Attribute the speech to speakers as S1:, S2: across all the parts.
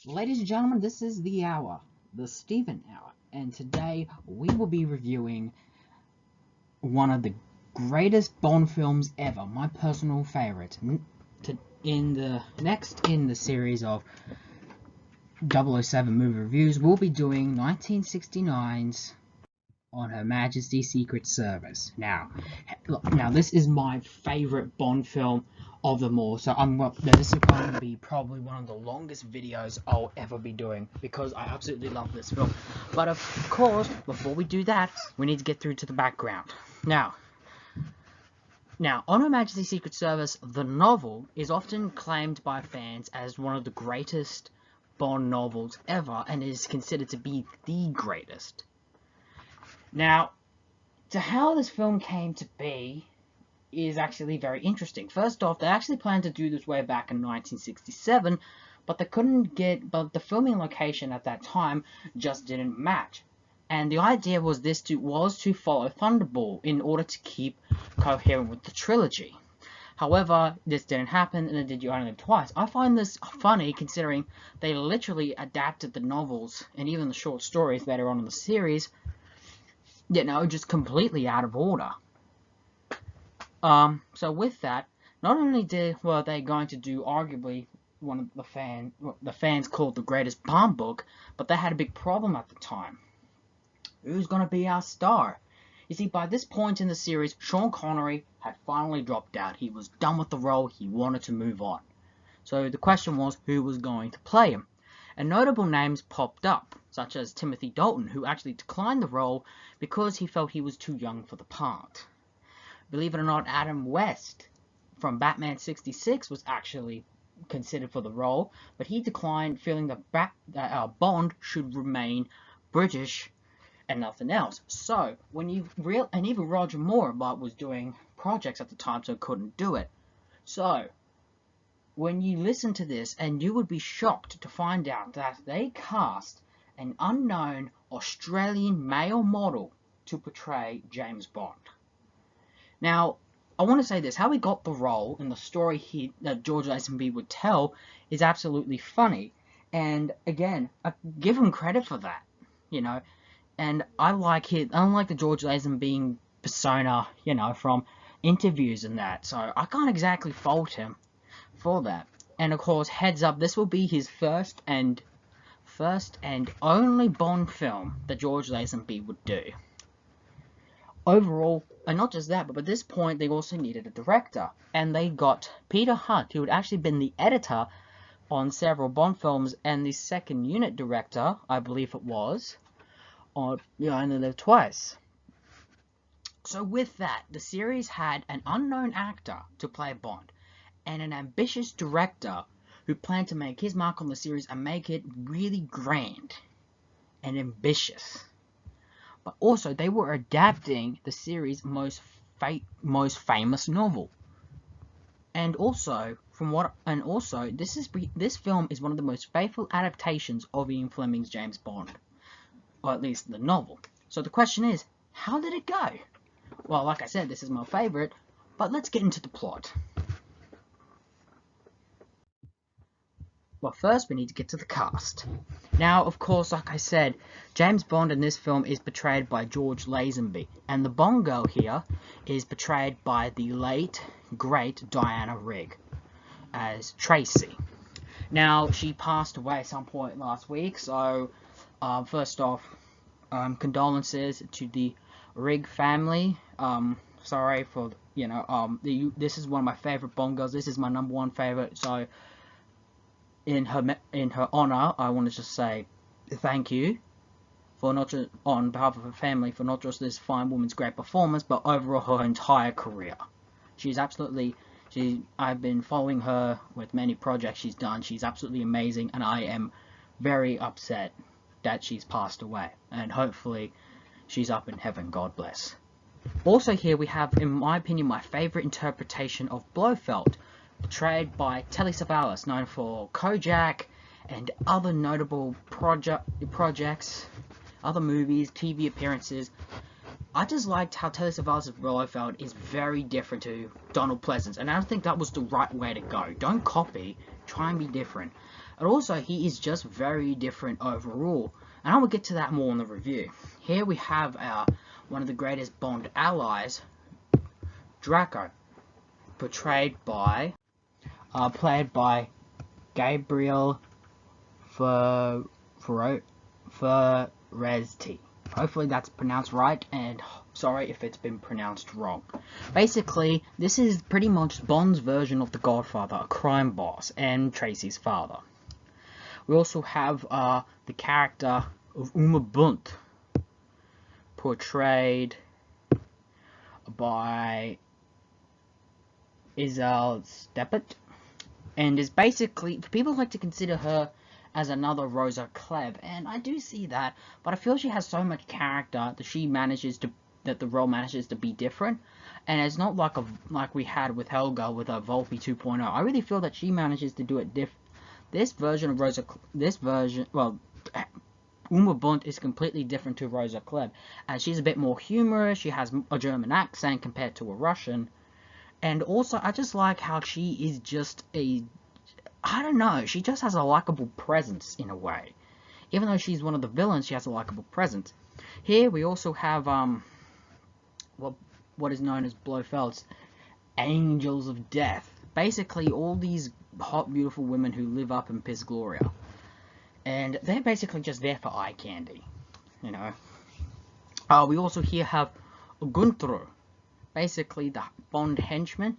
S1: Ladies and gentlemen, this is the hour, the Stephen hour, and today we will be reviewing one of the greatest Bond films ever, my personal favorite. In the series of 007 movie reviews, we'll be doing 1969's On Her Majesty's Secret Service. Now, this is my favorite Bond film of them all, so this is going to be probably one of the longest videos I'll ever be doing, because I absolutely love this film. But of course, before we do that, we need to get through to the background. Now, On Her Majesty's Secret Service, the novel, is often claimed by fans as one of the greatest Bond novels ever, and is considered to be the greatest. Now, to how this film came to be is actually very interesting. First off, they actually planned to do this way back in 1967, but the filming location at that time just didn't match. And the idea was to follow Thunderball in order to keep coherent with the trilogy. However, this didn't happen, and they did You Only Live Twice. I find this funny, considering they literally adapted the novels and even the short stories later on in the series, just completely out of order. So with that, not only were they going to do arguably one of the fans called the greatest Bond book, but they had a big problem at the time. Who's going to be our star? You see, by this point in the series, Sean Connery had finally dropped out. He was done with the role. He wanted to move on. So the question was, who was going to play him? And notable names popped up, such as Timothy Dalton, who actually declined the role because he felt he was too young for the part. Believe it or not, Adam West from Batman 66 was actually considered for the role, but he declined, feeling that Bond should remain British and nothing else. So, and even Roger Moore was doing projects at the time, so couldn't do it. So, when you listen to this, and you would be shocked to find out that they cast an unknown Australian male model to portray James Bond. Now, I want to say this, how he got the role in the story that George Lazenby would tell is absolutely funny. And again, I give him credit for that, And I like the George Lazenby persona, from interviews and that. So I can't exactly fault him for that. And of course, heads up, this will be his first and only Bond film that George Lazenby would do. Overall, and not just that, but at this point they also needed a director, and they got Peter Hunt, who had actually been the editor on several Bond films and the second unit director, I believe it was, on You Only Live Twice. So with that, the series had an unknown actor to play Bond, and an ambitious director who planned to make his mark on the series and make it really grand and ambitious. But also, they were adapting the series' most famous novel. And also, this film is one of the most faithful adaptations of Ian Fleming's James Bond, or at least the novel. So the question is, how did it go? Well, like I said, this is my favorite, but let's get into the plot. Well, first we need to get to the cast. Now, of course, like I said, James Bond in this film is portrayed by George Lazenby, and the Bond girl here is portrayed by the late, great Diana Rigg as Tracy. Now, she passed away at some point last week, so first off, condolences to the Rigg family. Sorry for, this is one of my favorite Bond girls. This is my #1 favorite, so in her honor, I want to just say thank you for not just on behalf of her family for not just this fine woman's great performance, but overall her entire career. I've been following her with many projects she's done. She's absolutely amazing, and I am very upset that she's passed away. And hopefully, she's up in heaven. God bless. Also, here we have, in my opinion, my favorite interpretation of Blofeld, portrayed by Telly Savalas, known for Kojak and other notable projects, other movies, TV appearances. I just liked how Telly Savalas' Blofeld is very different to Donald Pleasance, and I don't think that was the right way to go. Don't copy, try and be different. And also, he is just very different overall. And I will get to that more in the review. Here we have one of the greatest Bond allies, Draco, played by Gabriel Ferresti. Hopefully that's pronounced right, and sorry if it's been pronounced wrong. Basically, this is pretty much Bond's version of The Godfather, a crime boss, and Tracy's father. We also have the character of Uma Bunt, portrayed by Isabelle Steppert, and is basically, people like to consider her as another Rosa Klebb, and I do see that, but I feel she has so much character that the role manages to be different, and it's not like we had with Helga with a Volpe 2.0. I really feel that she manages to do it this version of Uma Bunt is completely different to Rosa Klebb, and she's a bit more humorous. She has a German accent compared to a Russian, and also I just like how she is just I don't know, she just has a likable presence in a way. Even though she's one of the villains, she has a likable presence. Here we also have what is known as Blofeld's Angels of Death. Basically, all these hot, beautiful women who live up in Piz Gloria. And they're basically just there for eye candy, you know. We also here have Gunther, basically the Bond henchman,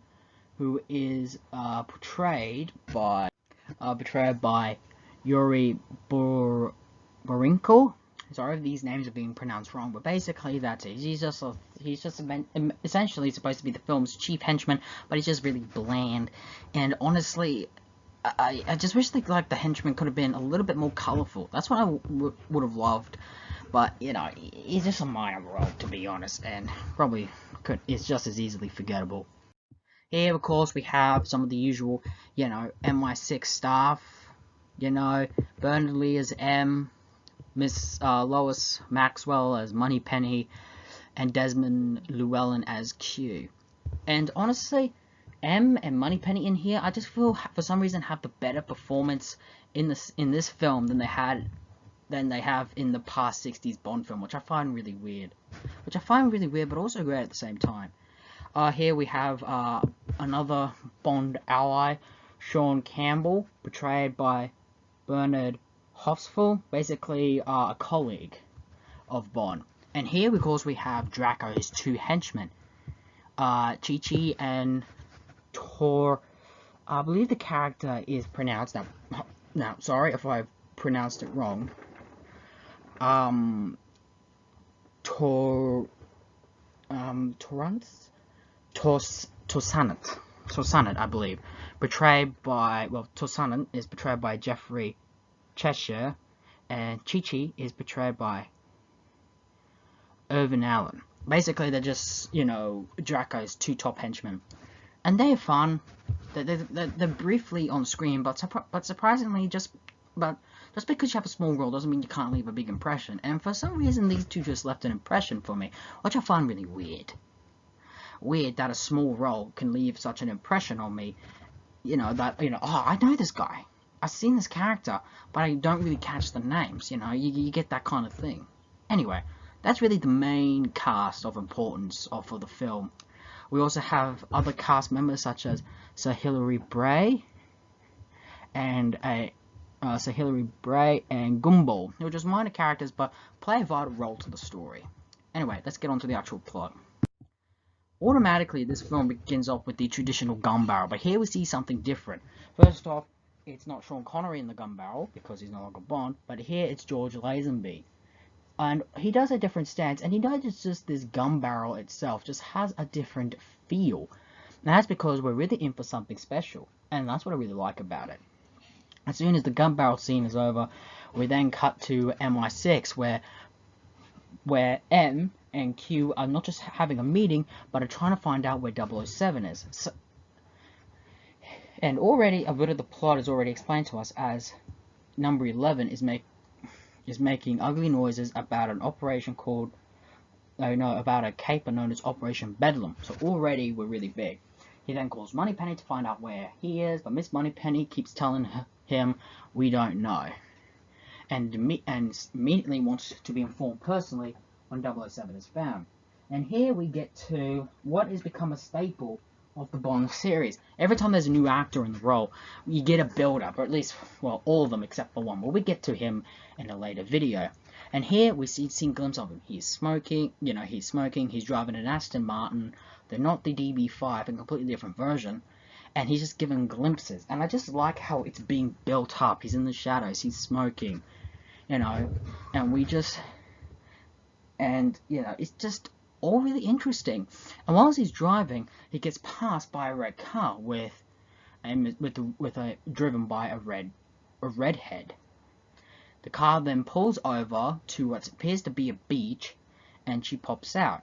S1: who is portrayed by Yuri Borinko. Sorry if these names are being pronounced wrong, but basically that's it. He's just essentially supposed to be the film's chief henchman, but he's just really bland. And honestly, I just wish the henchman could have been a little bit more colorful. That's what I would have loved. But, you know, he's just a minor role, to be honest, and probably is just as easily forgettable. Here, of course, we have some of the usual, you know, MI6 staff. You know, Bernard Lee as M, Miss Lois Maxwell as Moneypenny, and Desmond Llewellyn as Q. And honestly, M and Moneypenny in here, I just feel for some reason have the better performance in this film than they have in the past 60s Bond film, which I find really weird. But also great at the same time. Here we have another Bond ally, Sean Campbell, portrayed by Bernard Hofsful, basically a colleague of Bond. And here, of course, we have Draco's two henchmen, Chi-Chi and Tor. I believe the character is pronounced, now, sorry if I've pronounced it wrong, Torsanat, I believe, Torsanat is portrayed by Jeffrey Cheshire, and Chi-Chi is portrayed by Irvin Allen. Basically, they're just, you know, Draco's two top henchmen, and they're fun. They're briefly on screen, but surprisingly, just because you have a small role doesn't mean you can't leave a big impression. And for some reason, these two just left an impression for me, which I find really weird. Weird that a small role can leave such an impression on me. You know, oh, I know this guy. I've seen this character, but I don't really catch the names. You know, you get that kind of thing. Anyway, that's really the main cast of importance for the film. We also have other cast members such as Sir Hilary Bray and Gumball, who are just minor characters but play a vital role to the story. Anyway, let's get on to the actual plot. Automatically, this film begins off with the traditional gun barrel, but here we see something different. First off, it's not Sean Connery in the gun barrel, because he's no longer Bond, but here it's George Lazenby. And he does a different stance, and he notices this gun barrel itself just has a different feel. And that's because we're really in for something special, and that's what I really like about it. As soon as the gun barrel scene is over, we then cut to MI6, where M and Q are not just having a meeting, but are trying to find out where 007 is. And already, a bit of the plot is already explained to us, as number 11 is making ugly noises about an operation about a caper known as Operation Bedlam. So already we're really big. He then calls Moneypenny to find out where he is, but Miss Moneypenny keeps telling him, we don't know. And immediately wants to be informed personally when 007 is found. And here we get to what has become a staple of the Bond series. Every time there's a new actor in the role, you get a build-up, or at least, well, all of them except for one. But we get to him in a later video. And here we see a glimpse of him. He's smoking, he's driving an Aston Martin. They're not the DB5, a completely different version. And he's just giving glimpses. And I just like how it's being built up. He's in the shadows, he's smoking, and it's just all really interesting. And whilst he's driving, he gets passed by a red car driven by a redhead. The car then pulls over to what appears to be a beach, and she pops out.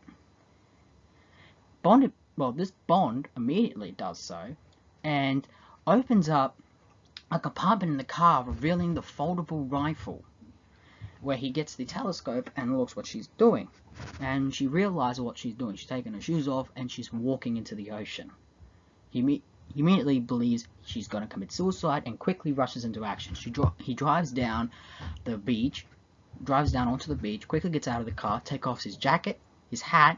S1: This Bond immediately does so, and opens up a compartment in the car, revealing the foldable rifle, where he gets the telescope and looks what she's doing. And she realizes what she's doing. She's taking her shoes off and she's walking into the ocean. He immediately believes she's going to commit suicide and quickly rushes into action. He drives down onto the beach, quickly gets out of the car, takes off his jacket, his hat,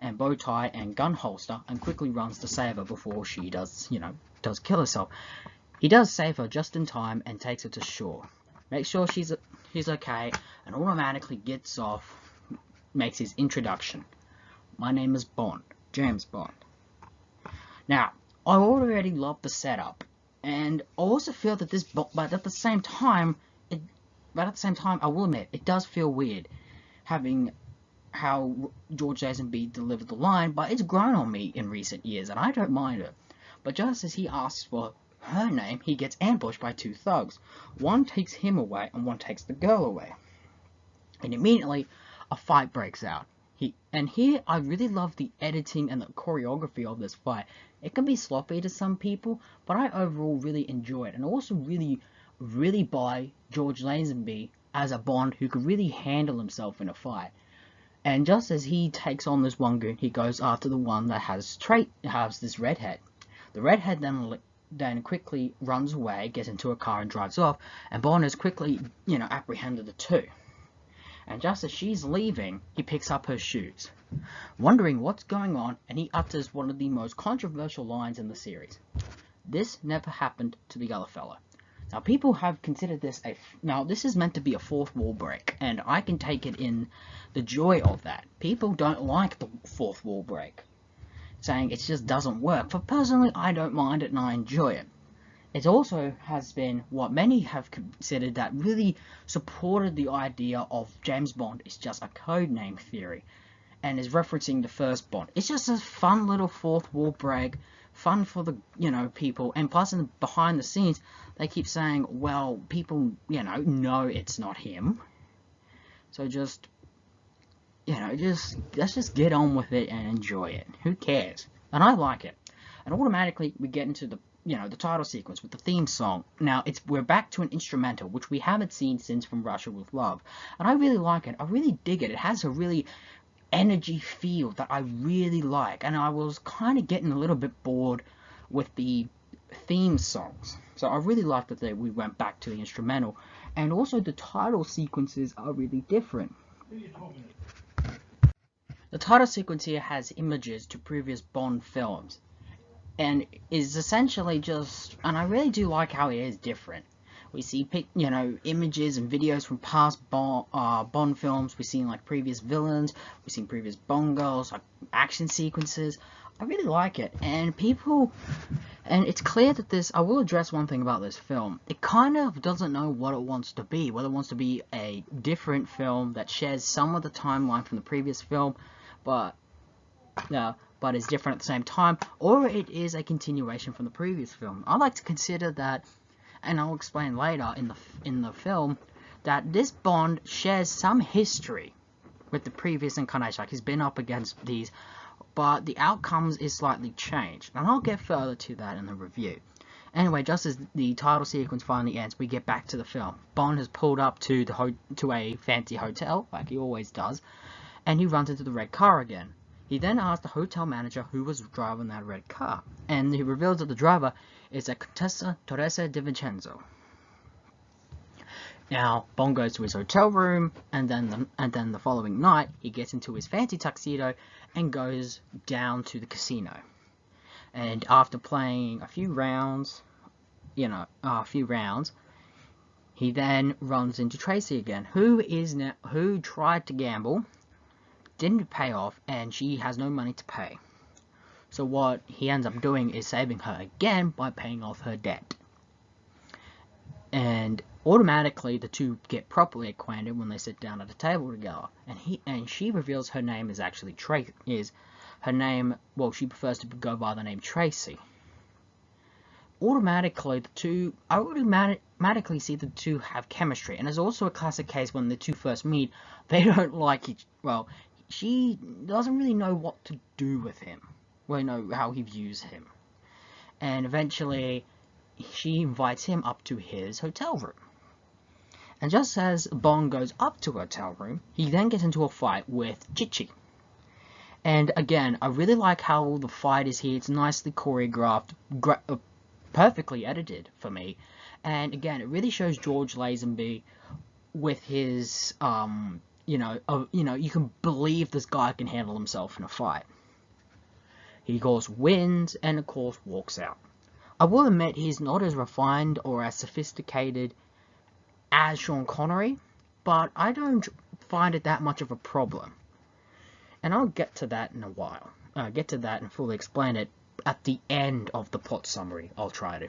S1: and bow tie and gun holster, and quickly runs to save her before she does kill herself. He does save her just in time and takes her to shore. Makes sure she's okay, and automatically gets off, makes his introduction. My name is Bond, James Bond. Now, I already love the setup, and I also feel that but at the same time, I will admit, it does feel weird having how George Lazenby delivered the line, but it's grown on me in recent years, and I don't mind it. But just as he asks for her name, he gets ambushed by two thugs. One takes him away, and one takes the girl away. And immediately, a fight breaks out. Here, I really love the editing and the choreography of this fight. It can be sloppy to some people, but I overall really enjoy it, and also really, really buy George Lazenby as a Bond who could really handle himself in a fight. And just as he takes on this one goon, he goes after the one that has this redhead. The redhead then quickly runs away, gets into a car and drives off, and Bond has quickly, apprehended the two. And just as she's leaving, he picks up her shoes, wondering what's going on, and he utters one of the most controversial lines in the series. This never happened to the other fella. Now, people have considered this this is meant to be a fourth wall break, and I can take it in the joy of that. People don't like the fourth wall break, saying it just doesn't work. But personally, I don't mind it and I enjoy it. It also has been what many have considered that really supported the idea of James Bond is just a codename theory, and is referencing the first Bond. It's just a fun little fourth wall break, fun for the people, and plus in the behind the scenes they keep saying, well, people know it's not him, so just let's just get on with it and enjoy it. Who cares? And I like it. And automatically we get into the title sequence with the theme song. Now we're back to an instrumental, which we haven't seen since From Russia with Love, and I really like it. I really dig it. It has a really energy feel that I really like, and I was kind of getting a little bit bored with the theme songs, so I really like that we went back to the instrumental. And also the title sequences are really different. The title sequence here has images to previous Bond films, and is essentially and I really do like how it is different. We see images and videos from past Bond films. We've seen like previous villains, we've seen previous Bond girls, like action sequences. I really like it, and it's clear that I will address one thing about this film. It kind of doesn't know what it wants to be, whether it wants to be a different film that shares some of the timeline from the previous film, but is different at the same time, or it is a continuation from the previous film. I like to consider that, and I'll explain later in the film, that this Bond shares some history with the previous incarnation. Like, he's been up against these, but the outcomes is slightly changed, and I'll get further to that in the review. Anyway, just as the title sequence finally ends, we get back to the film. Bond has pulled up to a fancy hotel, like he always does, and he runs into the red car again. He then asks the hotel manager who was driving that red car, and he reveals that the driver is a Contessa Teresa Di Vincenzo. Now, Bond goes to his hotel room, and then the following night, he gets into his fancy tuxedo and goes down to the casino. And after playing a few rounds, he then runs into Tracy again, who tried to gamble, didn't pay off, and she has no money to pay. So what he ends up doing is saving her again by paying off her debt. And automatically the two get properly acquainted when they sit down at a table together. And she reveals her name is actually she prefers to go by the name Tracy. I automatically see the two have chemistry, and there's also a classic case when the two first meet, they don't like she doesn't really know what to do with him. How he views him. And eventually, she invites him up to his hotel room. And just as Bond goes up to the hotel room, he then gets into a fight with Chichi. And again, I really like how the fight is here. It's nicely choreographed, perfectly edited for me. And again, it really shows George Lazenby with his, you can believe this guy can handle himself in a fight. He, of course, wins and, of course, walks out. I will admit he's not as refined or as sophisticated as Sean Connery, but I don't find it that much of a problem. And I'll get to that in a while. Get to that and fully explain it at the end of the plot summary. I'll try to.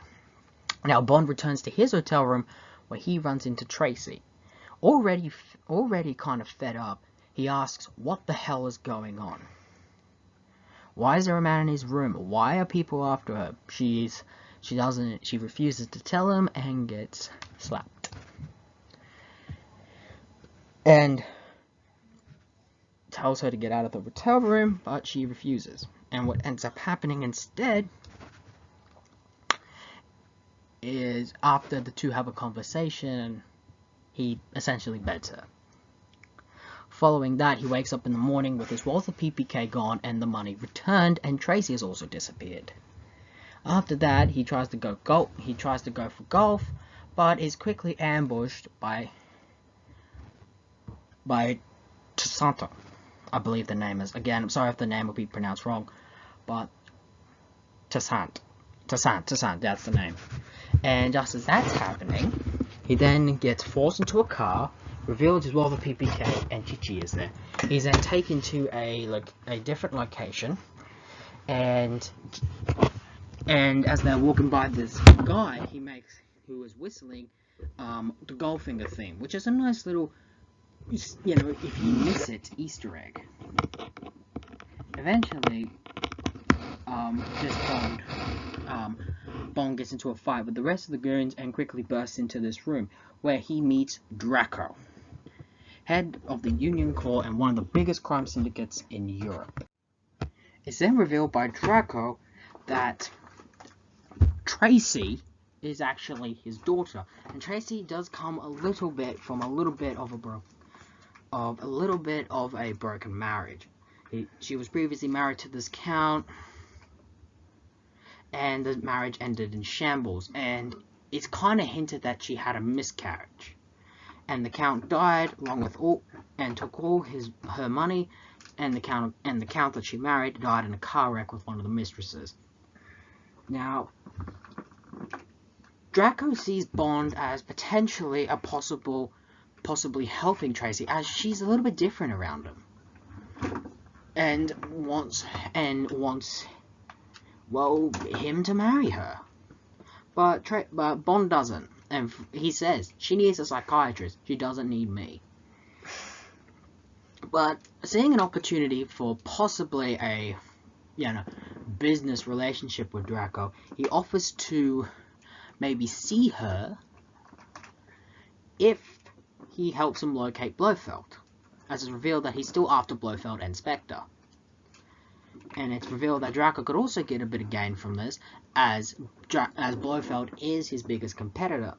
S1: Now, Bond returns to his hotel room where he runs into Tracy. Already kind of fed up, he asks what the hell is going on. Why is there a man in his room? Why are people after her? She refuses to tell him and gets slapped. And tells her to get out of the hotel room, but she refuses. And what ends up happening instead is after the two have a conversation, he essentially beds her. Following that, he wakes up in the morning with his wealth of PPK gone and the money returned, and Tracy has also disappeared. After that, he tries to go for golf, but is quickly ambushed by Tasanta. I believe the name is. Again, I'm sorry if the name will be pronounced wrong, but Tasant, that's the name. And just as that's happening, he then gets forced into a car, reveals his wealth of PPK, and Chichi is there. He's then taken to a different location, and as they're walking by this guy, who is whistling the Goldfinger theme, which is a nice little, if you miss it, Easter egg. Eventually, Bond gets into a fight with the rest of the goons and quickly bursts into this room, where he meets Draco, head of the Union Corps and one of the biggest crime syndicates in Europe. It's then revealed by Draco that Tracy is actually his daughter, and Tracy does come a little bit of a broken marriage. She was previously married to this count, and the marriage ended in shambles, and it's kind of hinted that she had a miscarriage. And the count died took all her money, and the count that she married died in a car wreck with one of the mistresses. Now, Draco sees Bond as potentially possibly helping Tracy, as she's a little bit different around him, and wants him to marry her. But Bond doesn't, and he says she needs a psychiatrist. She doesn't need me. But seeing an opportunity for possibly a business relationship with Draco, he offers to maybe see her if he helps him locate Blofeld, as it's revealed that he's still after Blofeld and Spectre. And it's revealed that Draco could also get a bit of gain from this, as Blofeld is his biggest competitor,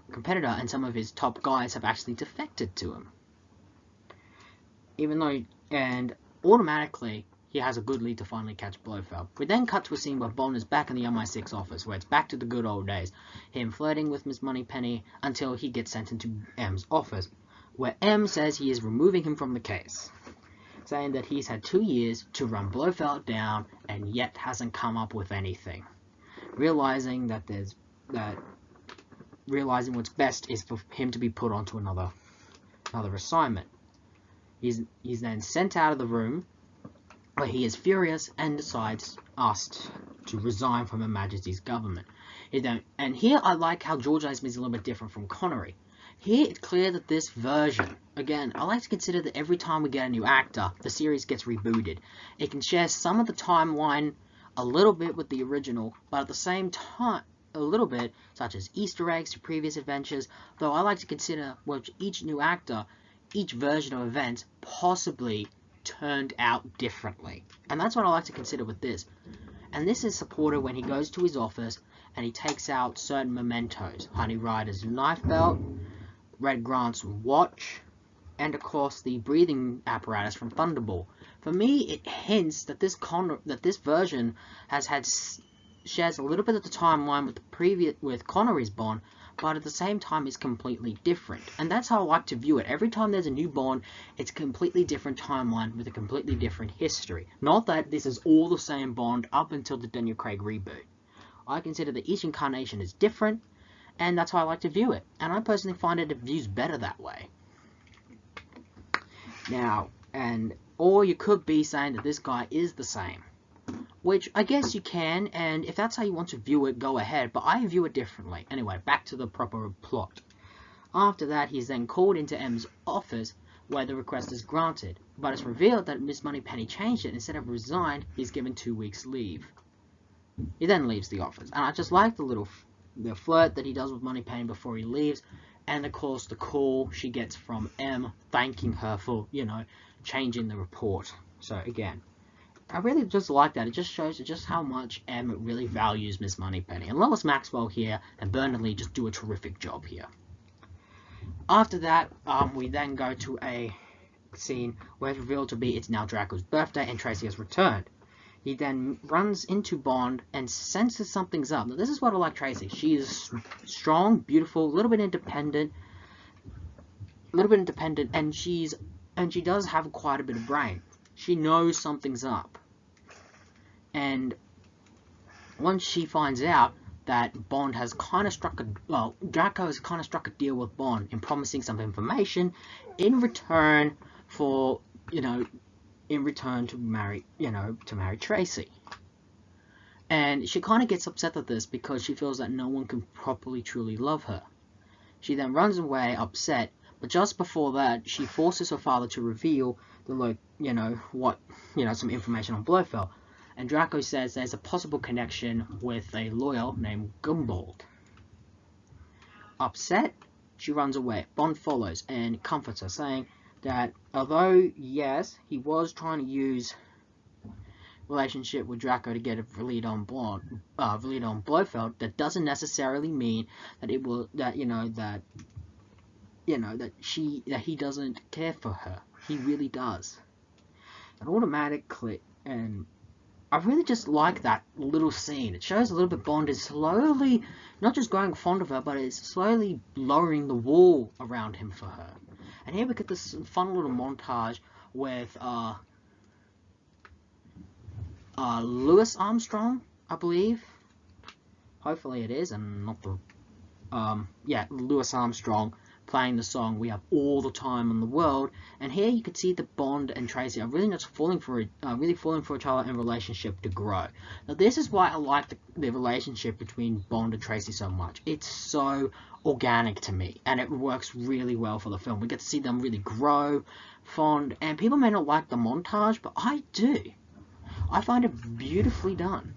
S1: and some of his top guys have actually defected to him. And automatically, he has a good lead to finally catch Blofeld. We then cut to a scene where Bond is back in the MI6 office, where it's back to the good old days. Him flirting with Miss Moneypenny until he gets sent into M's office, where M says he is removing him from the case, saying that he's had 2 years to run Blofeld down and yet hasn't come up with anything. Realizing what's best is for him to be put onto another assignment. He's then sent out of the room, where he is furious and decides to resign from Her Majesty's government. And here I like how George Lazenby is a little bit different from Connery. Here it's clear that this version, again, I like to consider that every time we get a new actor, the series gets rebooted. It can share some of the timeline a little bit with the original, but at the same time, a little bit, such as Easter eggs to previous adventures, though I like to consider with each new actor, each version of events possibly turned out differently. And that's what I like to consider with this. And this is supported when he goes to his office and he takes out certain mementos. Honey Rider's knife belt, Red Grant's watch, and of course the breathing apparatus from Thunderball. For me, it hints that this version shares a little bit of the timeline with Connery's Bond, but at the same time is completely different. And that's how I like to view it. Every time there's a new Bond, it's a completely different timeline with a completely different history. Not that this is all the same Bond up until the Daniel Craig reboot. I consider that each incarnation is different, and that's how I like to view it. And I personally find it views better that way. Now, or you could be saying that this guy is the same, which I guess you can, and if that's how you want to view it, go ahead, but I view it differently. Anyway, back to the proper plot. After that, he's then called into M's office, where the request is granted, but it's revealed that Miss Moneypenny changed it. Instead of resigned, he's given 2 weeks leave. He then leaves the office, and I just like the flirt that he does with Moneypenny before he leaves, and of course the call she gets from M thanking her for, changing the report. So again, I really just like that. It just shows just how much M really values Miss Moneypenny. And Lois Maxwell here and Bernard Lee just do a terrific job here. After that, we then go to a scene where it's revealed to be it's now Draco's birthday and Tracy has returned. He then runs into Bond and senses something's up. Now this is what I like Tracy. She is strong, beautiful, a little bit independent, and she does have quite a bit of brain. She knows something's up. And once she finds out that Bond has kind of Draco has kind of struck a deal with Bond in promising some information in return for, to marry Tracy. And she kind of gets upset at this because she feels that no one can properly truly love her. She then runs away upset, but just before that, she forces her father to reveal some information on Blofeld. And Draco says there's a possible connection with a lawyer named Gumbald. Upset, she runs away. Bond follows and comforts her, saying that although, yes, he was trying to use relationship with Draco to get a lead on Blofeld, that doesn't necessarily mean that it will that he doesn't care for her. He really does. An automatic click, and I really just like that little scene. It shows a little bit Bond is slowly, not just growing fond of her, but is slowly lowering the wall around him for her. And here we get this fun little montage with Louis Armstrong, I believe. Hopefully it is, and not the Louis Armstrong playing the song "We Have All the Time in the World." And here you can see that Bond and Tracy are really not falling for each other and relationship to grow. Now this is why I like the relationship between Bond and Tracy so much. It's so organic to me, and it works really well for the film. We get to see them really grow, fond, and people may not like the montage, but I do. I find it beautifully done.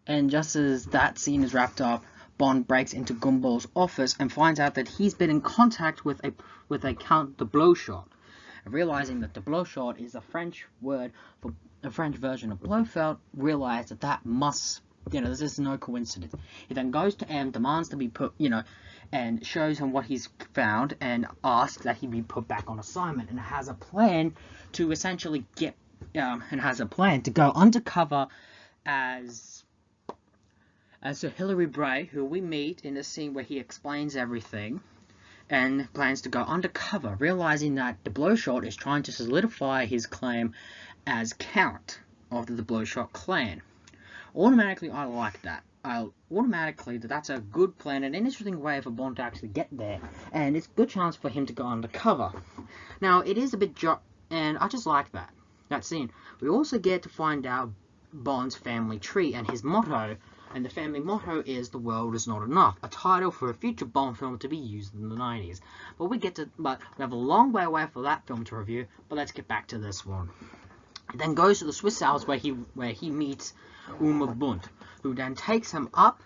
S1: And just as that scene is wrapped up, Bond breaks into Gumball's office and finds out that he's been in contact with a Count de Blowshot. Realizing that de Blowshot is a French word for a French version of Blofeld, realized that must, this is no coincidence. He then goes to M, demands to be put, and shows him what he's found and asks that he be put back on assignment, and has a plan to essentially get and has a plan to go undercover as Sir Hilary Bray, who we meet in the scene where he explains everything, and plans to go undercover, realizing that the Blowshot is trying to solidify his claim as Count of the Blowshot clan. Automatically, I like that. Automatically, that's a good plan and an interesting way for Bond to actually get there, and it's a good chance for him to go undercover. Now, it is a bit and I just like that scene. We also get to find out Bond's family tree and his motto, and the family motto is "The world is not enough," a title for a future Bond film to be used in the 90s. But we have a long way away for that film to review, but let's get back to this one. He then goes to the Swiss Alps where he meets Uma Bunt, who then takes him up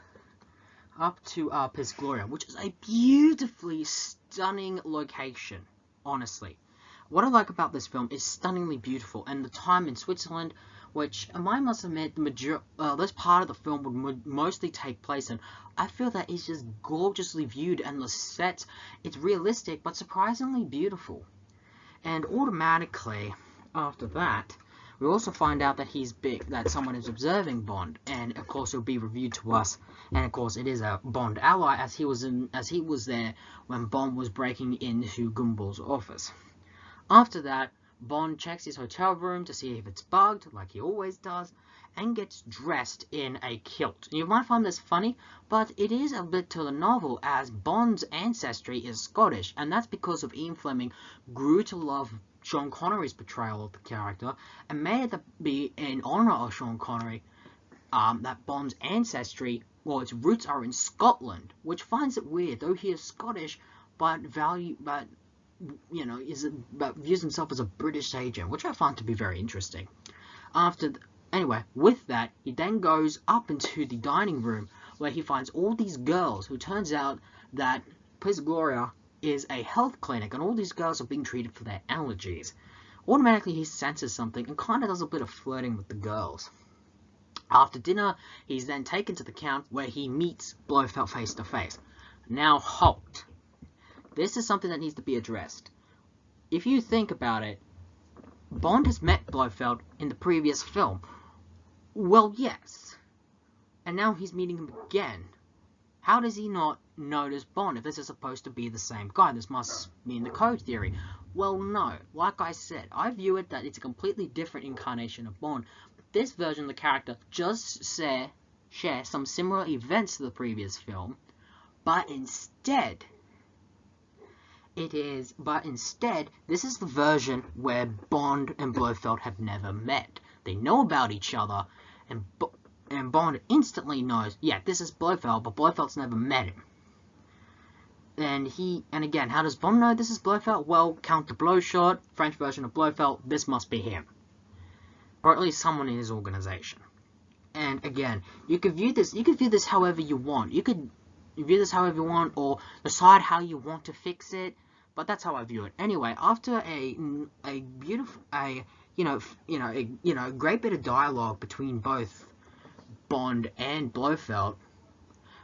S1: to Piz Gloria, which is a beautifully stunning location, honestly. What I like about this film is stunningly beautiful, and the time in Switzerland, which I must admit, this part of the film would mostly take place in, I feel that it's just gorgeously viewed, and the sets, it's realistic, but surprisingly beautiful. And automatically, after that, we also find out that that someone is observing Bond, and of course it'll be reviewed to us, and of course it is a Bond ally, as he was there when Bond was breaking into Gumball's office. After that, Bond checks his hotel room to see if it's bugged, like he always does, and gets dressed in a kilt. You might find this funny, but it is a bit to the novel, as Bond's ancestry is Scottish, and that's because of Ian Fleming grew to love Sean Connery's portrayal of the character, and may it be in honor of Sean Connery that Bond's ancestry, well, its roots are in Scotland, which finds it weird, though he is Scottish, but views himself as a British agent, which I find to be very interesting. Anyway, with that, he then goes up into the dining room, where he finds all these girls, who turns out that Piz Gloria is a health clinic, and all these girls are being treated for their allergies. Automatically, he senses something, and kind of does a bit of flirting with the girls. After dinner, he's then taken to the Count, where he meets Blofeld face to face. Now, halt. This is something that needs to be addressed. If you think about it, Bond has met Blofeld in the previous film. Well, yes. And now he's meeting him again. How does he not notice Bond if this is supposed to be the same guy? This must mean the code theory. Well, no. Like I said, I view it that it's a completely different incarnation of Bond. This version of the character just share some similar events to the previous film, but instead, this is the version where Bond and Blofeld have never met. They know about each other, and Bond instantly knows, yeah, this is Blofeld, but Blofeld's never met him. And again, how does Bond know this is Blofeld? Well, Count the Blowshot, French version of Blofeld, this must be him. Or at least someone in his organization. And again, you could view this however you want. You could view this however you want, or decide how you want to fix it. But that's how I view it. Anyway, after a great bit of dialogue between both Bond and Blofeld,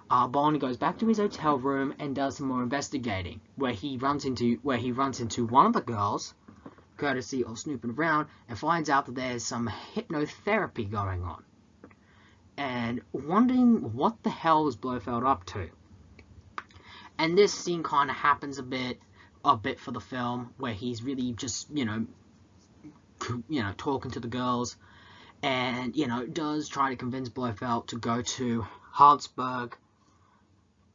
S1: Bond goes back to his hotel room and does some more investigating, where he runs into one of the girls, courtesy of snooping around, and finds out that there's some hypnotherapy going on, and wondering what the hell is Blofeld up to. And this scene kind of happens a bit for the film, where he's really just talking to the girls, and does try to convince Blofeld to go to Hardsburg,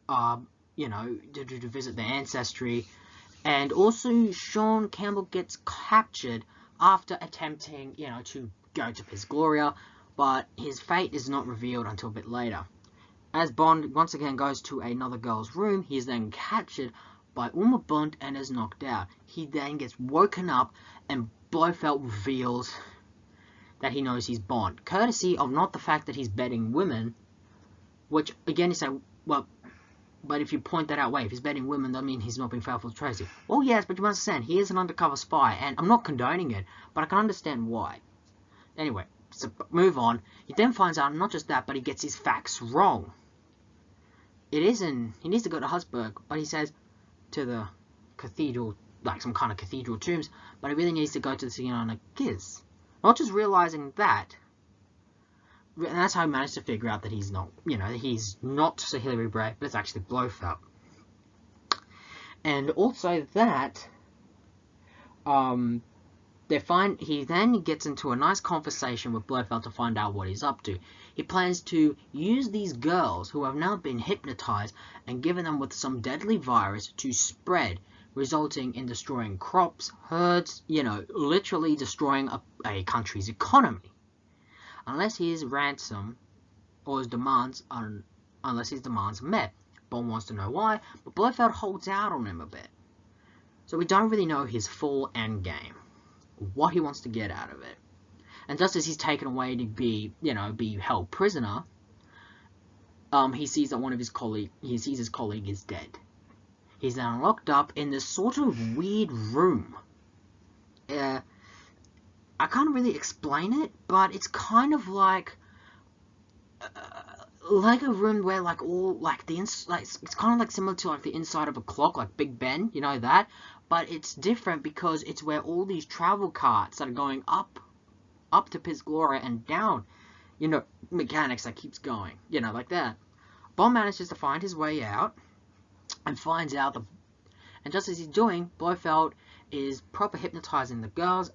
S1: to visit their ancestry. And also, Sean Campbell gets captured after attempting, to go to Piz Gloria, but his fate is not revealed until a bit later. As Bond once again goes to another girl's room, he is then captured by Uma Bunt and is knocked out. He then gets woken up, and Blofeld reveals that he knows he's Bond, courtesy of not the fact that he's betting women, which again you say, well, but if you point that out, wait, if he's betting women, that means he's not being faithful to Tracy. Well, yes, but you must understand, he is an undercover spy, and I'm not condoning it, but I can understand why. Anyway, so move on. He then finds out not just that, but he gets his facts wrong. He needs to go to Hardsburg, but he says to the cathedral, like some kind of cathedral tombs, but he really needs to go to the Siena Giz. Not just realizing that, and that's how he managed to figure out that he's not, he's not Sir Hilary Bray, but it's actually Blofeld. And also that, he then gets into a nice conversation with Blofeld to find out what he's up to. He plans to use these girls who have now been hypnotized and given them with some deadly virus to spread, resulting in destroying crops, herds, literally destroying a country's economy. Unless his ransom or his demands are, met. Bond wants to know why, but Blofeld holds out on him a bit. So we don't really know his full endgame, what he wants to get out of it. And just as he's taken away to be held prisoner, he sees that his colleague is dead. He's now locked up in this sort of weird room. I can't really explain it, but it's kind of like a room where it's kind of like similar to like the inside of a clock, like Big Ben, that. But it's different because it's where all these travel carts that are going up to Piz Gloria and down, mechanics that keeps going, like that. Bond manages to find his way out and finds out and just as he's doing, Blofeld is proper hypnotizing the girls,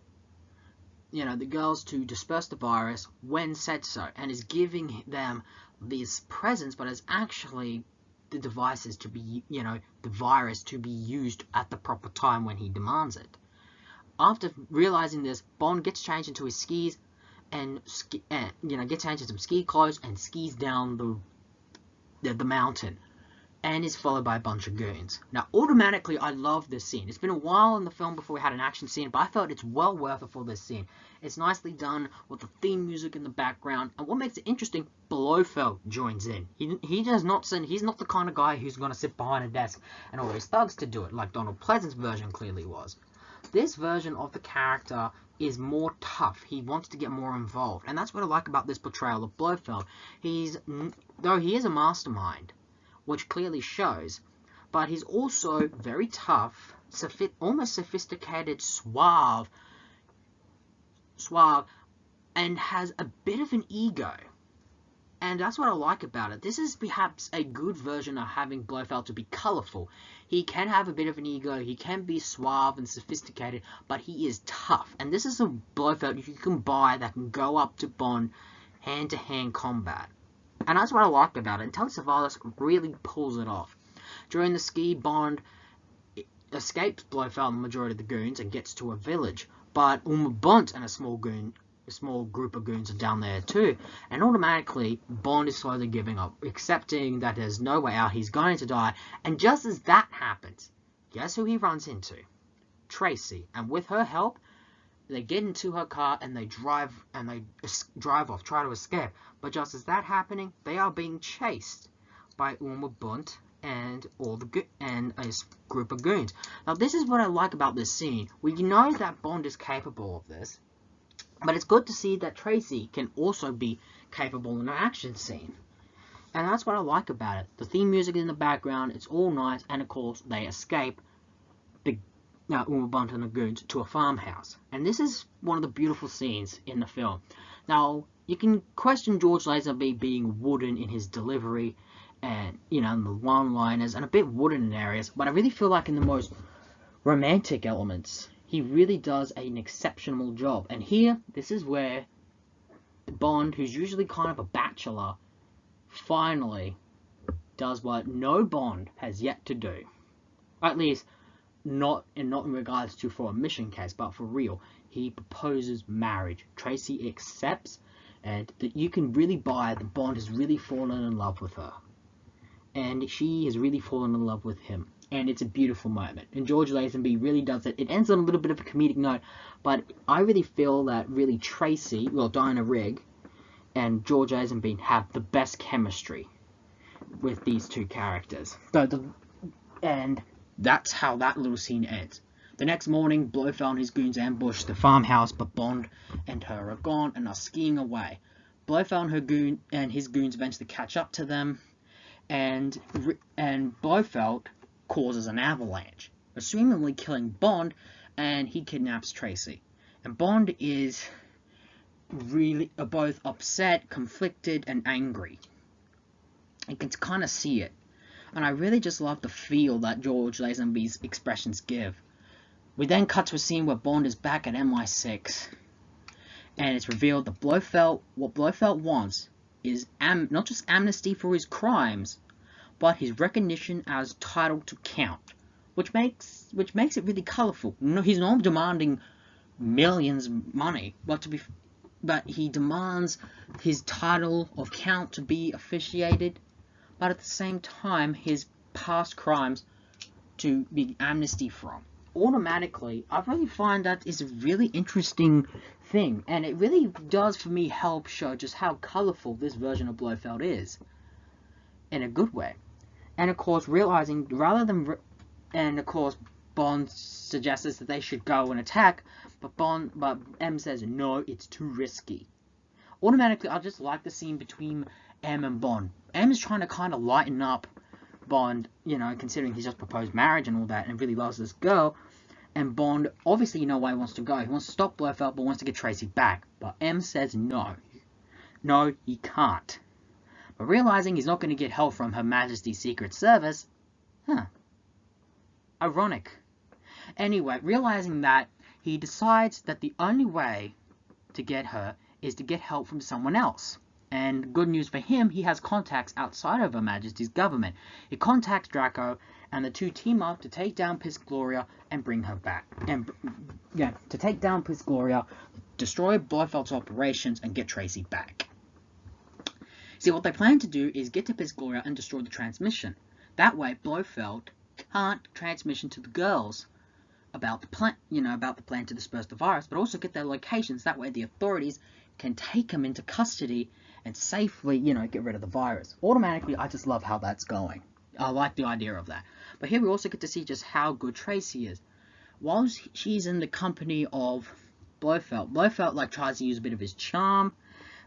S1: to disperse the virus when said so, and is giving them these presents, but is actually the devices to be, the virus to be used at the proper time when he demands it. After realizing this, Bond gets changed into his skis and gets changed into some ski clothes and skis down the mountain, and is followed by a bunch of goons. Now, automatically, I love this scene. It's been a while in the film before we had an action scene, but I felt it's well worth it for this scene. It's nicely done with the theme music in the background, and what makes it interesting, Blofeld joins in. He's not the kind of guy who's going to sit behind a desk and order his thugs to do it, like Donald Pleasant's version clearly was. This version of the character is more tough. He wants to get more involved, and that's what I like about this portrayal of Blofeld. Though he is a mastermind, which clearly shows, but he's also very tough, almost sophisticated, suave, and has a bit of an ego. And that's what I like about it. This is perhaps a good version of having Blofeld to be colourful. He can have a bit of an ego, he can be suave and sophisticated, but he is tough. And this is a Blofeld you can buy that can go up to Bond hand-to-hand combat. And that's what I like about it. And Telly Savalas really pulls it off. During the ski, Bond escapes Blofeld and the majority of the goons and gets to a village. But Uma Bunt and a small group of goons are down there too. And automatically, Bond is slowly giving up, accepting that there's no way out, he's going to die. And just as that happens, guess who he runs into? Tracy. And with her help, they get into her car and they drive off, try to escape. But just as that happening, they are being chased by Uma Bunt and a group of goons. Now, this is what I like about this scene. We know that Bond is capable of this, but it's good to see that Tracy can also be capable in an action scene. And that's what I like about it. The theme music in the background, it's all nice, and of course, they escape Uma Bunt and the goons to a farmhouse. And this is one of the beautiful scenes in the film. Now, you can question George Lazenby being wooden in his delivery, and, in the one-liners, and a bit wooden in areas, but I really feel like in the most romantic elements, he really does an exceptional job. And here, this is where Bond, who's usually kind of a bachelor, finally does what no Bond has yet to do. At least, not in regards to for a mission case, but for real. He proposes marriage. Tracy accepts, and that you can really buy that Bond has really fallen in love with her. And she has really fallen in love with him. And it's a beautiful moment. And George Lazenby really does it. It ends on a little bit of a comedic note, but I really feel that really Tracy, Diana Rigg, and George Lazenby have the best chemistry with these two characters. And that's how that little scene ends. The next morning, Blofeld and his goons ambush the farmhouse, but Bond and her are gone and are skiing away. Blofeld and his goons eventually catch up to them, and Blofeld causes an avalanche, assumingly killing Bond, and he kidnaps Tracy. And Bond is really are both upset, conflicted, and angry. You can kind of see it. And I really just love the feel that George Lazenby's expressions give. We then cut to a scene where Bond is back at MI6, and it's revealed that what Blofeld wants is not just amnesty for his crimes, but his recognition as title to count, which makes it really colourful. No, he's not demanding millions of money, but he demands his title of count to be officiated, but at the same time his past crimes to be amnesty from. Automatically, I really find that is a really interesting thing, and it really does for me help show just how colourful this version of Blofeld is, in a good way. And of course, realizing and of course, Bond suggests that they should go and attack, but M says no, it's too risky. Automatically, I just like the scene between M and Bond. M is trying to kind of lighten up Bond, you know, considering he's just proposed marriage and all that, and really loves this girl. And Bond, obviously, you know why he wants to go. He wants to stop Blofeld, but wants to get Tracy back. But M says no. No, he can't. But realizing he's not going to get help from Her Majesty's Secret Service, ironic. Anyway, realizing that, he decides that the only way to get her is to get help from someone else. And good news for him, he has contacts outside of Her Majesty's government. He contacts Draco, and the two team up to take down Piz Gloria and bring her back. And to take down Piz Gloria, destroy Blofeld's operations, and get Tracy back. See, what they plan to do is get to Piz Gloria and destroy the transmission. That way, Blofeld can't transmission to the girls about the plan, about the plan to disperse the virus, but also get their locations. That way, the authorities can take them into custody and safely, get rid of the virus. Automatically, I just love how that's going. I like the idea of that. But here we also get to see just how good Tracy is. While she's in the company of Blofeld tries to use a bit of his charm,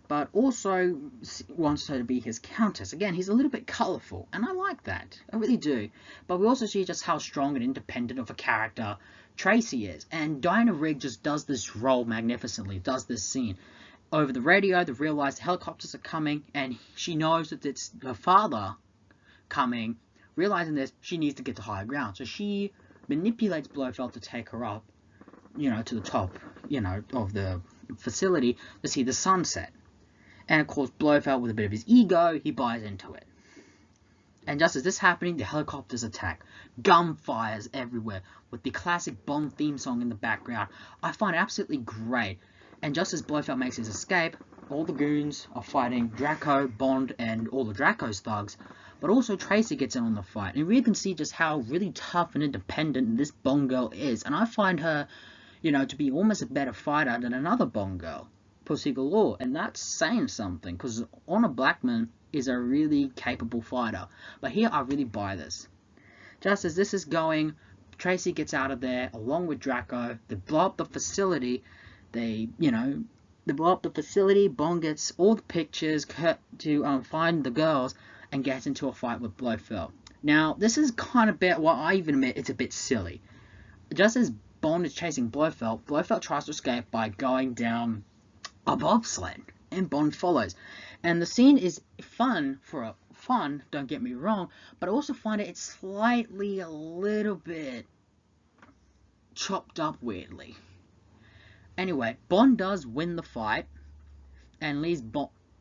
S1: but also wants her to be his countess. Again, he's a little bit colourful, and I like that. I really do. But we also see just how strong and independent of a character Tracy is. And Diana Rigg just does this role magnificently, does this scene. Over the radio, they realize the helicopters are coming, and she knows that it's her father coming. Realizing this, she needs to get to higher ground. So she manipulates Blofeld to take her up, to the top, of the facility to see the sunset. And of course, Blofeld, with a bit of his ego, he buys into it. And just as this is happening, the helicopters attack. Gunfires everywhere, with the classic Bond theme song in the background. I find it absolutely great. And just as Blofeld makes his escape, all the goons are fighting Draco, Bond, and all of Draco's thugs. But also Tracy gets in on the fight. And you really can see just how really tough and independent this Bond girl is. And I find her, to be almost a better fighter than another Bond girl, Pussy Galore. And that's saying something, because Honor Blackman is a really capable fighter. But here I really buy this. Just as this is going, Tracy gets out of there along with Draco. They blow up the facility. They blow up the facility. Bond gets all the pictures to find the girls and gets into a fight with Blofeld. Now, this is kind of I even admit it's a bit silly. Just as Bond is chasing Blofeld, Blofeld tries to escape by going down a bobsled, and Bond follows. And the scene is fun, don't get me wrong, but I also find it's slightly a little bit chopped up weirdly. Anyway, Bond does win the fight and leaves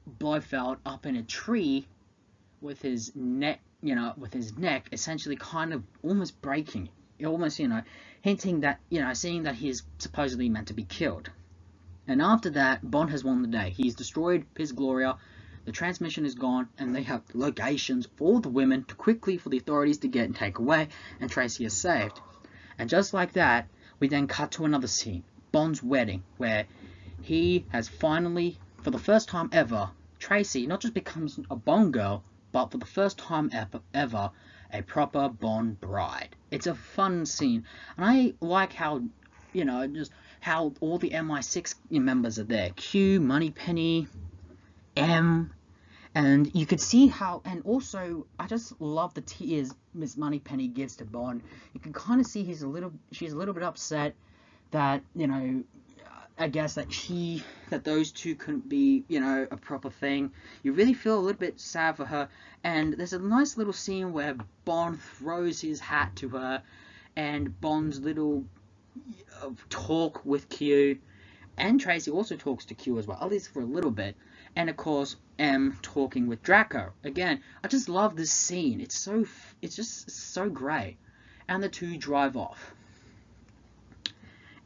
S1: Blofeld up in a tree with his neck, essentially kind of almost breaking. Almost, hinting that, seeing that he is supposedly meant to be killed. And after that, Bond has won the day. He's destroyed Piz Gloria, the transmission is gone, and they have locations for the women for the authorities to get and take away, and Tracy is saved. And just like that, we then cut to another scene. Bond's wedding, where he has finally, for the first time ever, Tracy not just becomes a Bond girl, but for the first time ever, a proper Bond bride. It's a fun scene, and I like how, just how all the MI6 members are there. Q, Moneypenny, M, and you could see how, and also, I just love the tears Miss Moneypenny gives to Bond. You can kind of see she's a little bit upset that, I guess that those two couldn't be, a proper thing. You really feel a little bit sad for her, and there's a nice little scene where Bond throws his hat to her, and Bond's little talk with Q, and Tracy also talks to Q as well, at least for a little bit, and of course M talking with Draco. Again, I just love this scene. It's just so great, and the two drive off.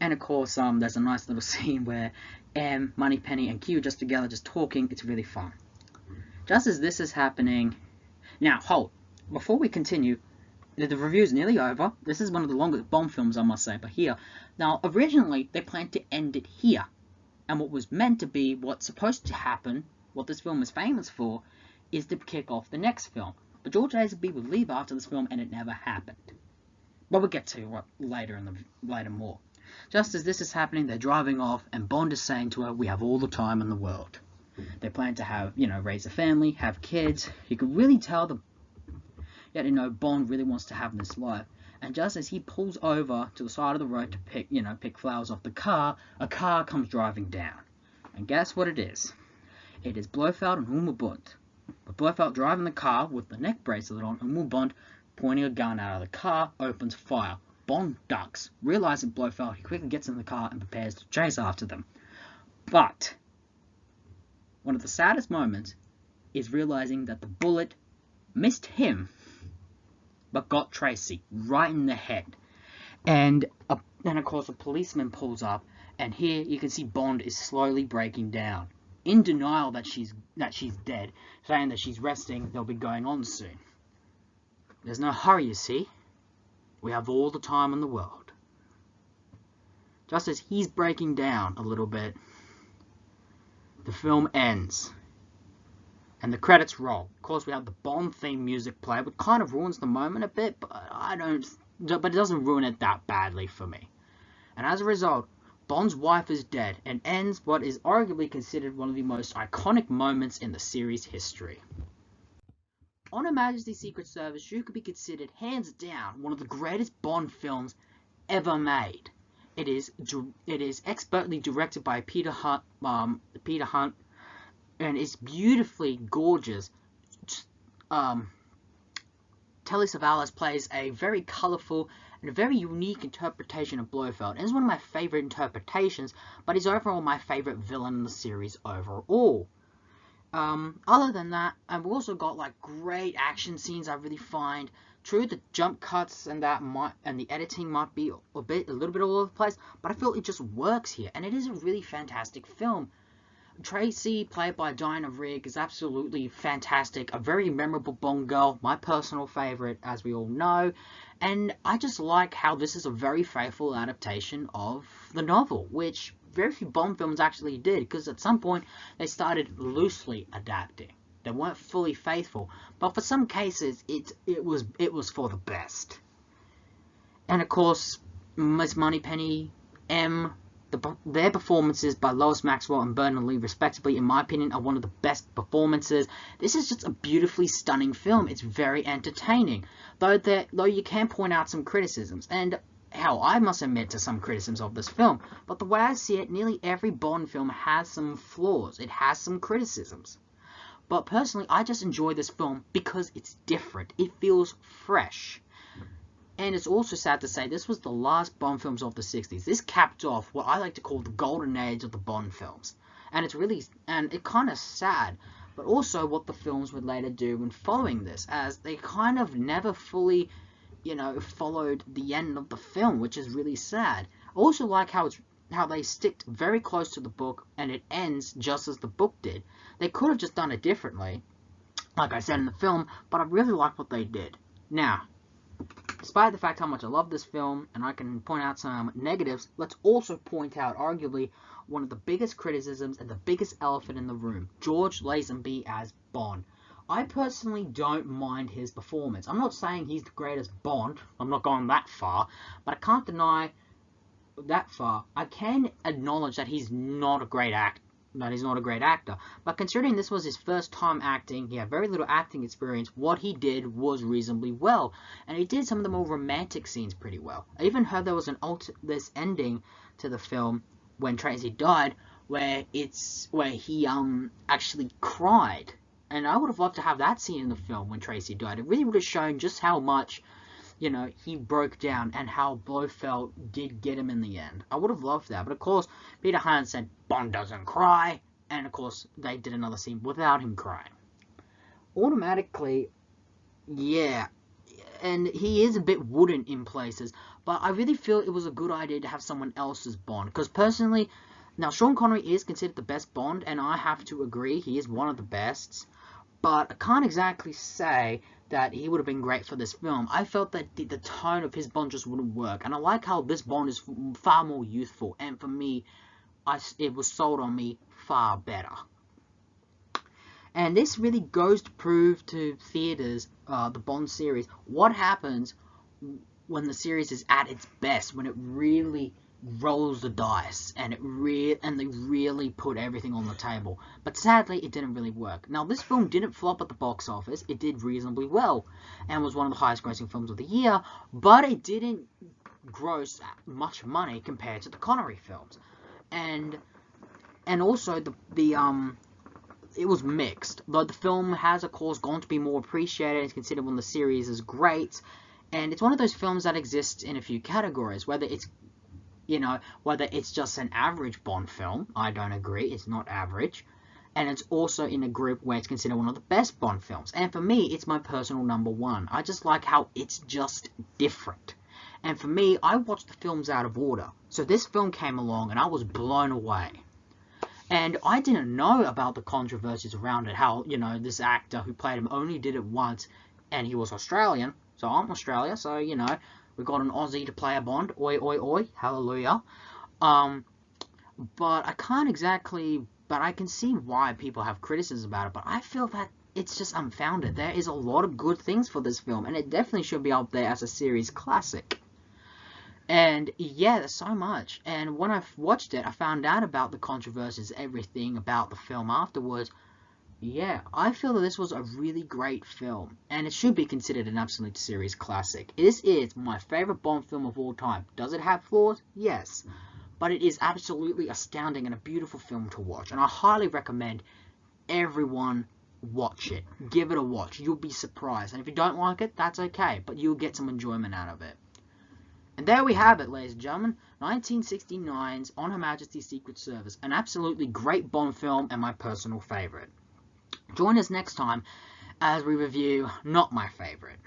S1: And of course, there's a nice little scene where M, Moneypenny, and Q are just together, just talking. It's really fun. Just as this is happening... Now, hold. Before we continue, the review's nearly over. This is one of the longest Bond films, I must say, but here. Now, originally, they planned to end it here. And what was meant to be, what's supposed to happen, what this film is famous for, is to kick off the next film. But George Lazenby would leave after this film, and it never happened. But we'll get to what later more. Just as this is happening, they're driving off, and Bond is saying to her, we have all the time in the world. They plan to have, raise a family, have kids. You can really tell Bond really wants to have this life. And just as he pulls over to the side of the road to pick flowers off the car, a car comes driving down. And guess what it is? It is Blofeld and Uwe Bond. With Blofeld driving the car with the neck bracelet on, Uwe Bond pointing a gun out of the car, opens fire. Bond ducks. Realizing Blofeld, he quickly gets in the car and prepares to chase after them. But one of the saddest moments is realizing that the bullet missed him, but got Tracy right in the head. And then, of course, a policeman pulls up, and here you can see Bond is slowly breaking down, in denial that she's dead, saying that she's resting, they'll be going on soon. There's no hurry, you see. We have all the time in the world. Just as he's breaking down a little bit, the film ends. And the credits roll. Of course, we have the Bond theme music play, which kind of ruins the moment a bit, but it doesn't ruin it that badly for me. And as a result, Bond's wife is dead, and ends what is arguably considered one of the most iconic moments in the series' history. On Her Majesty's Secret Service should be considered, hands down, one of the greatest Bond films ever made. It is expertly directed by Peter Hunt, and it's beautifully gorgeous. Telly Savalas plays a very colourful and a very unique interpretation of Blofeld. And it's one of my favourite interpretations, but he's overall my favourite villain in the series overall. Other than that, I've also got great action scenes I really find. True, the jump cuts and the editing might be a little bit all over the place, but I feel it just works here, and it is a really fantastic film. Tracy, played by Diana Rigg, is absolutely fantastic. A very memorable Bond girl, my personal favourite, as we all know. And I just like how this is a very faithful adaptation of the novel, which very few Bond films actually did, because at some point they started loosely adapting. They weren't fully faithful, but for some cases it was for the best. And of course, Miss Moneypenny, M, their performances by Lois Maxwell and Bernard Lee respectively, in my opinion, are one of the best performances. This is just a beautifully stunning film. It's very entertaining, though you can point out some criticisms, and hell, I must admit to some criticisms of this film, but the way I see it, nearly every Bond film has some flaws. It has some criticisms. But personally, I just enjoy this film because it's different. It feels fresh. And it's also sad to say this was the last Bond films of the 60s. This capped off what I like to call the golden age of the Bond films. And it's kind of sad, but also what the films would later do when following this, as they kind of never fully, followed the end of the film, which is really sad. I also like how they sticked very close to the book, and it ends just as the book did. They could have just done it differently, like I said in the film, but I really like what they did. Now, despite the fact how much I love this film, and I can point out some negatives, let's also point out arguably one of the biggest criticisms and the biggest elephant in the room, George Lazenby as Bond. I personally don't mind his performance. I'm not saying he's the greatest Bond, I'm not going that far, but I can't deny that far. I can acknowledge that he's not a great actor. But considering this was his first time acting, he had very little acting experience, what he did was reasonably well. And he did some of the more romantic scenes pretty well. I even heard there was this ending to the film when Tracy died, where he actually cried. And I would have loved to have that scene in the film when Tracy died. It really would have shown just how much, you know, he broke down and how Blofeld did get him in the end. I would have loved that. But of course, Peter Hynes said Bond doesn't cry. And of course, they did another scene without him crying. Automatically, yeah. And he is a bit wooden in places. But I really feel it was a good idea to have someone else's Bond. Because personally, now Sean Connery is considered the best Bond. And I have to agree, he is one of the best. But I can't exactly say that he would have been great for this film. I felt that the tone of his Bond just wouldn't work. And I like how this Bond is far more youthful. And for me, it was sold on me far better. And this really goes to prove to theaters, the Bond series, what happens when the series is at its best, when it really rolls the dice and they really put everything on the table. But sadly, it didn't really work. Now, this film didn't flop at the box office. It did reasonably well and was one of the highest grossing films of the year, but it didn't gross much money compared to the Connery films. And also it was mixed. Though the film has, of course, gone to be more appreciated and considered one of the series as great, and it's one of those films that exists in a few categories, whether it's just an average Bond film. I don't agree, it's not average. And it's also in a group where it's considered one of the best Bond films. And for me, it's my personal number one. I just like how it's just different. And for me, I watched the films out of order. So this film came along and I was blown away. And I didn't know about the controversies around it. How, this actor who played him only did it once and he was Australian. So I'm Australia, so, we got an Aussie to play a Bond. Oi, oi, oi. Hallelujah. But I can't exactly... But I can see why people have criticisms about it. But I feel that it's just unfounded. There is a lot of good things for this film. And it definitely should be up there as a series classic. And, yeah, there's so much. And when I watched it, I found out about the controversies, everything about the film afterwards. Yeah, I feel that this was a really great film, and it should be considered an absolute series classic. This is my favorite Bond film of all time. Does it have flaws? Yes. But it is absolutely astounding and a beautiful film to watch, and I highly recommend everyone watch it. Give it a watch. You'll be surprised, and if you don't like it, that's okay, but you'll get some enjoyment out of it. And there we have it, ladies and gentlemen, 1969's On Her Majesty's Secret Service, an absolutely great Bond film and my personal favorite. Join us next time as we review not my favorite.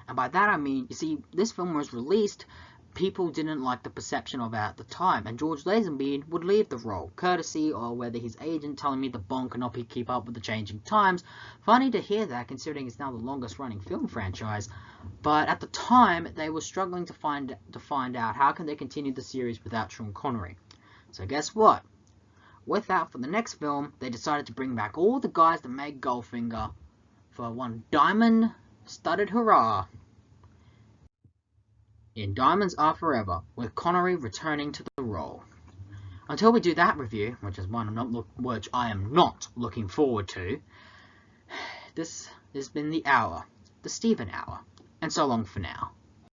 S1: And by that I mean, you see, this film was released, people didn't like the perception of it at the time, and George Lazenby would leave the role, courtesy or whether his agent telling me the Bond cannot keep up with the changing times. Funny to hear that, considering it's now the longest running film franchise. But at the time, they were struggling to find out how can they continue the series without Sean Connery. So guess what? With that, for the next film, they decided to bring back all the guys that made Goldfinger for one diamond-studded hurrah in Diamonds Are Forever, with Connery returning to the role. Until we do that review, which I am not looking forward to, this has been the Hour, the Steven Hour, and so long for now.